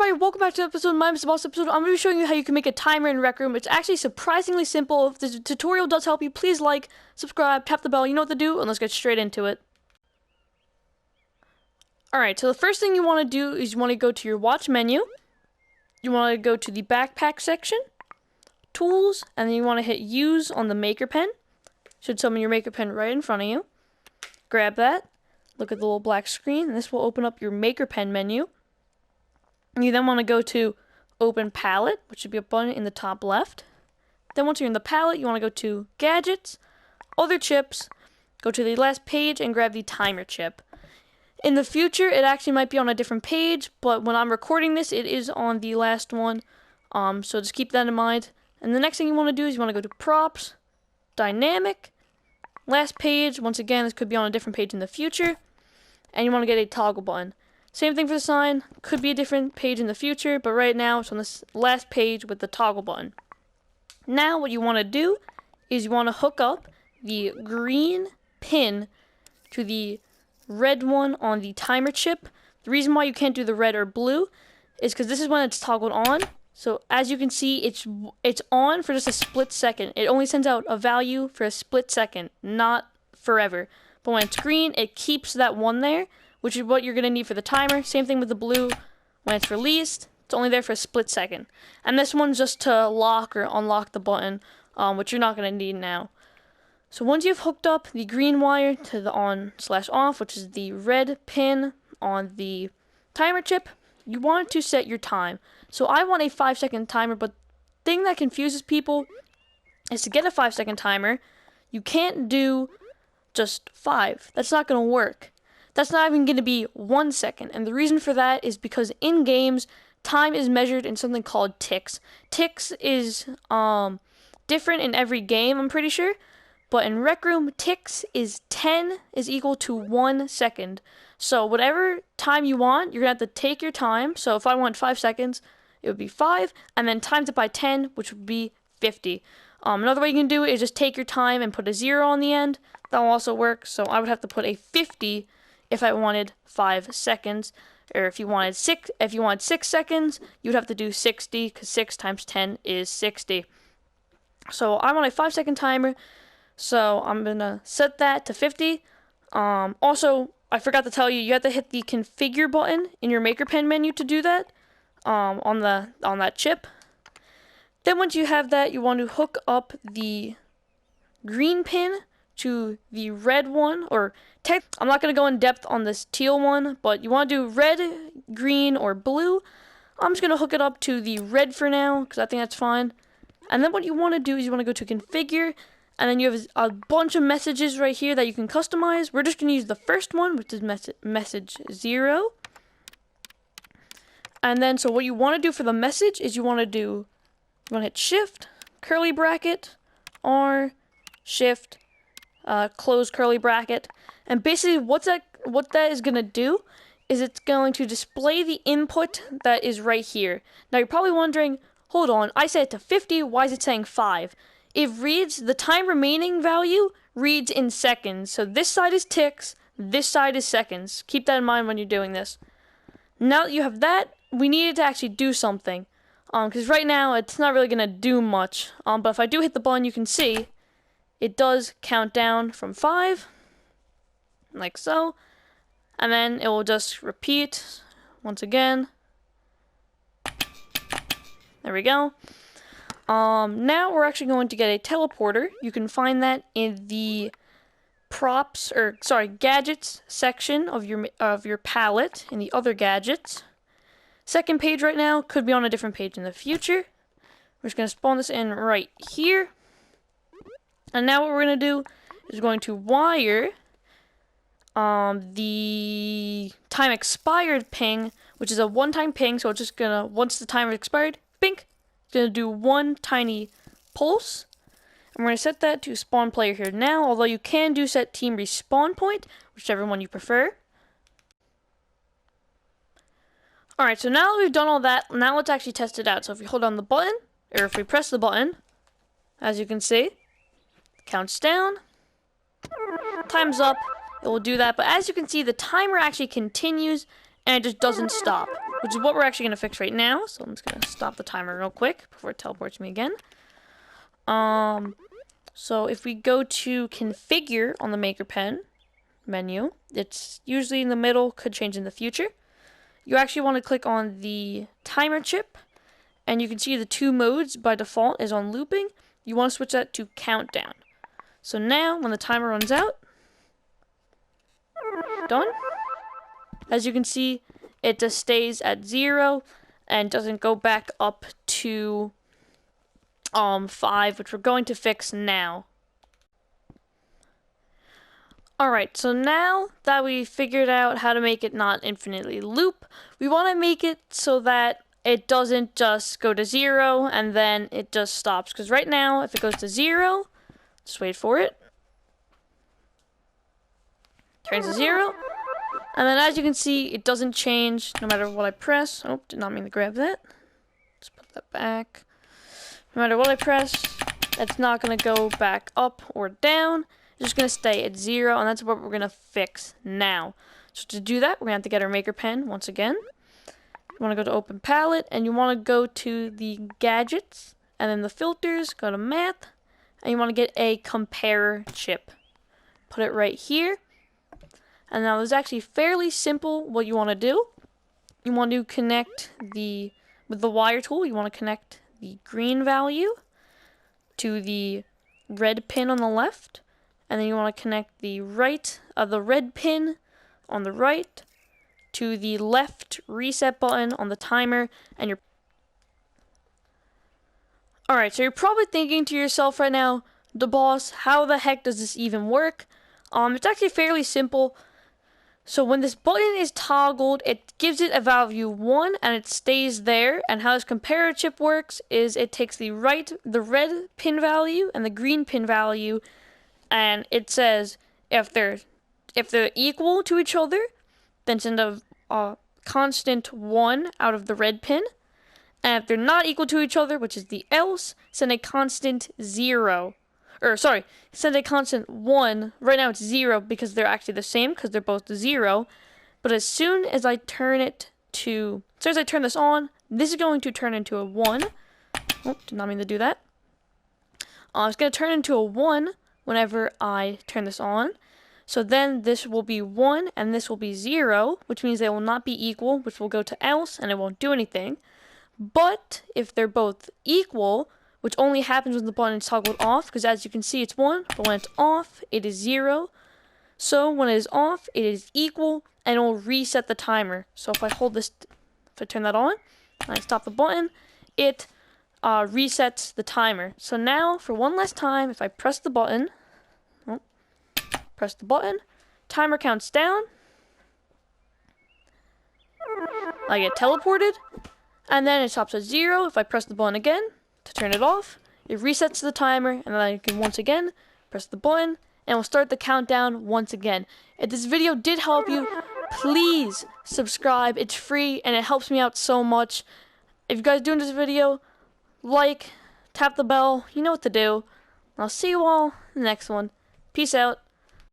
everybody, welcome back to the episode. My name is Boss Episode. I'm going to be showing you how you can make a timer in Rec Room. It's actually surprisingly simple. If the tutorial does help you, please like, subscribe, tap the bell, you know what to do, and let's get straight into it. Alright, so the first thing you want to do is you want to go to your watch menu. You want to go to the backpack section, tools, and then you want to hit use on the maker pen. Should summon your maker pen right in front of you. Grab that, look at the little black screen, and this will open up your maker pen menu. You then want to go to Open Palette, which should be a button in the top left. Then once you're in the palette, you want to go to Gadgets, Other Chips, go to the last page, and grab the Timer chip. In the future, it actually might be on a different page, but when I'm recording this, it is on the last one. So just keep that in mind. And the next thing you want to do is you want to go to Props, Dynamic, last page. Once again, this could be on a different page in the future. And you want to get a toggle button. Same thing for the sign, could be a different page in the future, but right now it's on this last page with the toggle button. Now what you want to do is you want to hook up the green pin to the red one on the timer chip. The reason why you can't do the red or blue is because this is when it's toggled on. So as you can see, it's on for just a split second. It only sends out a value for a split second, not forever. But when it's green, it keeps that one there, which is what you're going to need for the timer. Same thing with the blue. When it's released, it's only there for a split second. And this one's just to lock or unlock the button, which you're not going to need now. So once you've hooked up the green wire to the on/off, which is the red pin on the timer chip, you want to set your time. So I want a 5-second timer, but the thing that confuses people is to get a 5-second timer, you can't do just 5. That's not going to work. That's not even going to be 1 second. And the reason for that is because in games, time is measured in something called ticks. Ticks is different in every game, I'm pretty sure. But in Rec Room, ticks is 10 is equal to 1 second. So whatever time you want, you're going to have to take your time. So if I want 5 seconds, it would be 5. And then times it by 10, which would be 50. Another way you can do it is just take your time and put a 0 on the end. That will also work. So I would have to put a 50 if I wanted 5 seconds, or if you wanted 6 seconds, you'd have to do 60, because 6 times 10 is 60. So I want a 5-second timer, so I'm gonna set that to 50. Also, I forgot to tell you, you have to hit the configure button in your maker pen menu to do that, on that chip. Then once you have that, you want to hook up the green pin to the red one, or I'm not going to go in depth on this teal one, but you want to do red, green, or blue. I'm just going to hook it up to the red for now, because I think that's fine. And then what you want to do is you want to go to configure, and then you have a bunch of messages right here that you can customize. We're just going to use the first one, which is message 0. And then, so what you want to do for the message is you want to hit shift, curly bracket, R, shift, close curly bracket, and basically what that is going to do is it's going to display the input that is right here. Now you're probably wondering, hold on, I set it to 50, why is it saying 5? It reads, the time remaining value reads in seconds, so this side is ticks, this side is seconds. Keep that in mind when you're doing this. Now that you have that, we needed to actually do something, because right now it's not really going to do much, but if I do hit the button, you can see it does count down from 5, like so, and then it will just repeat once again. There we go. Now we're actually going to get a teleporter. You can find that in the gadgets section of your palette in the other gadgets. Second page right now, could be on a different page in the future. We're just going to spawn this in right here. And now what we're going to do is going to wire the time expired ping, which is a one-time ping, so it's just going to, once the timer expired, bink, it's going to do one tiny pulse. And we're going to set that to spawn player here now, although you can do set team respawn point, whichever one you prefer. Alright, so now that we've done all that, now let's actually test it out. So if we hold on the button, or if we press the button, as you can see, counts down, time's up, it will do that, but as you can see, the timer actually continues, and it just doesn't stop. which is what we're actually going to fix right now. So I'm just going to stop the timer real quick before it teleports me again. So if we go to configure on the maker pen menu, it's usually in the middle, could change in the future. You actually want to click on the timer chip, and you can see the 2 modes by default is on looping. You want to switch that to countdown. So now when the timer runs out, done. As you can see, it just stays at 0 and doesn't go back up to 5, which we're going to fix now. Alright, so now that we figured out how to make it not infinitely loop, we want to make it so that it doesn't just go to 0 and then it just stops. Because right now, if it goes to 0, just wait for it. Turns to 0. And then as you can see, it doesn't change no matter what I press. Oh, did not mean to grab that. Let's put that back. No matter what I press, it's not going to go back up or down. It's just going to stay at 0, and that's what we're going to fix now. So to do that, we're going to have to get our maker pen once again. You want to go to Open Palette, and you want to go to the Gadgets, and then the Filters, go to Math, and you want to get a Comparator Chip. Put it right here. And now it's actually fairly simple what you want to do. You want to connect with the wire tool, you want to connect the green value to the red pin on the left. And then you want to connect the red pin on the right to the left reset button on the timer. And Alright, so you're probably thinking to yourself right now, the boss, how the heck does this even work? It's actually fairly simple. So when this button is toggled, it gives it a value 1 and it stays there. And how this comparator chip works is it takes the red pin value and the green pin value, and it says if they're equal to each other, then send a constant 1 out of the red pin. And if they're not equal to each other, which is the else, send a constant 0. Send a constant 1. Right now it's 0 because they're actually the same because they're both 0. But as soon as I turn this on, this is going to turn into a 1. Oh, did not mean to do that. It's going to turn into a 1 whenever I turn this on. So then this will be 1 and this will be 0, which means they will not be equal, which will go to else and it won't do anything. But if they're both equal, which only happens when the button is toggled off, because as you can see it's 1, but when it's off, it is 0. So when it is off, it is equal, and it will reset the timer. So if I turn that on, and I stop the button, it resets the timer. So now, for one last time, if I press the button, timer counts down, I get teleported, and then it stops at 0. If I press the button again, to turn it off, it resets the timer, and then I can once again press the button, and we'll start the countdown once again. If this video did help you, please subscribe. It's free, and it helps me out so much. If you guys are doing this video, like, tap the bell, you know what to do. I'll see you all in the next one. Peace out.